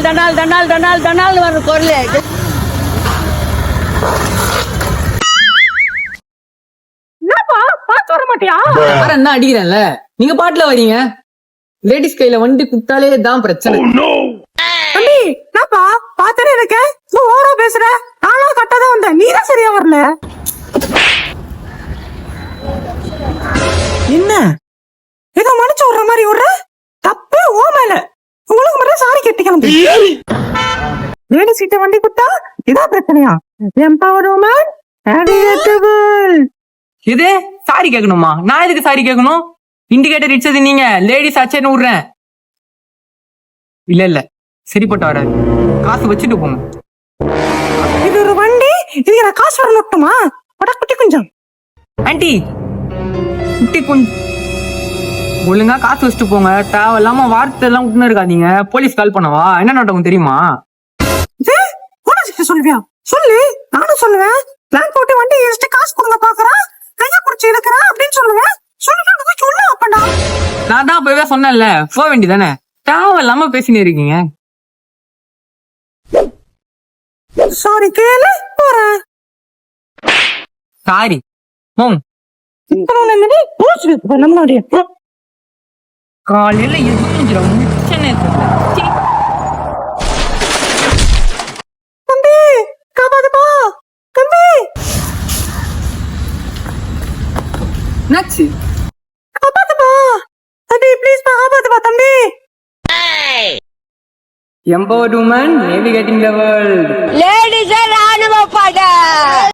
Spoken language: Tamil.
தனால் தனால் தனால் தனால் வர பொருள். என்னப்பா பாத்து வர மாட்டியா? வேற என்ன அடிக்கிறேன்ல, நீங்க பாட்டுல வரீங்க. லேடிஸ் கையில வண்டி குத்தாலே தான் பிரச்சனை. தம்பி என்னப்பா பாத்துட்டே இருக்க, ஓவரா பேசுற. நானும் கரெக்டா தான் வந்தேன், நீதான் சரியா வரல. என்ன ஏதோ மனுச்சு விடுற மாதிரி விடுற? தப்பே ஓ மேல. உங்களுக்கு மட்டும் சாரி கேட்டிக்கலாம். லேடி சீட்டை வண்டி குத்தா இதான் பிரச்சனையா? எம்பவர் உமன் அடிகட்டபிள். இது சாரி கேட்கணுமா? நான் எதுக்கு சாரி கேட்கணும்? இண்டிகேட்டர் இடிச்சது நீங்க, லேடிஸ் ஆச்சேன்னு விடுறேன். இல்ல இல்ல சரிப்பட்டு வராது, காசு வச்சுட்டு போங்க. இது ஒரு வண்டி, இதுக்கு நான் காசு வர நோட்டுமா? குட்டி கொஞ்சம் ஆண்டி குட்டி கொஞ்சம் ஒழுங்கா காசு வச்சுட்டு போங்க. தேவையில்லாம வார்த்தை எல்லாம் விட்டுன்னு இருக்காதீங்க. போலீஸ் கால் பண்ணவா? என்ன நடக்கும் தெரியுமா? சொல்லுவியா? சொல்லு, நானும் சொல்லுவேன். பிளான் போட்டு வண்டி எடுத்து காசு கொடுங்க பாக்குறான், கையா குடிச்சு எடுக்கிறான் அப்படின்னு சொல்லுவேன். சொல்லிட்டு சொல்ல அப்படா. நான் தான் போய் சொன்னேன்ல, போக வேண்டியதானே. தேவையில்லாம பேசினே இருக்கீங்க. சாரி கேளு, போறேன். சாரி நம்மளுடைய காலையில எதுவும் முச்சனே தெரியல. தம்பி காப்பாதுப்பா தம்பி. என்னாச்சு? காப்பாத்துப்பா தம்பி, ப்ளீஸ் காப்பாத்துப்பா தம்பி. Empowered women navigating the world. Ladies ராணுவ படை.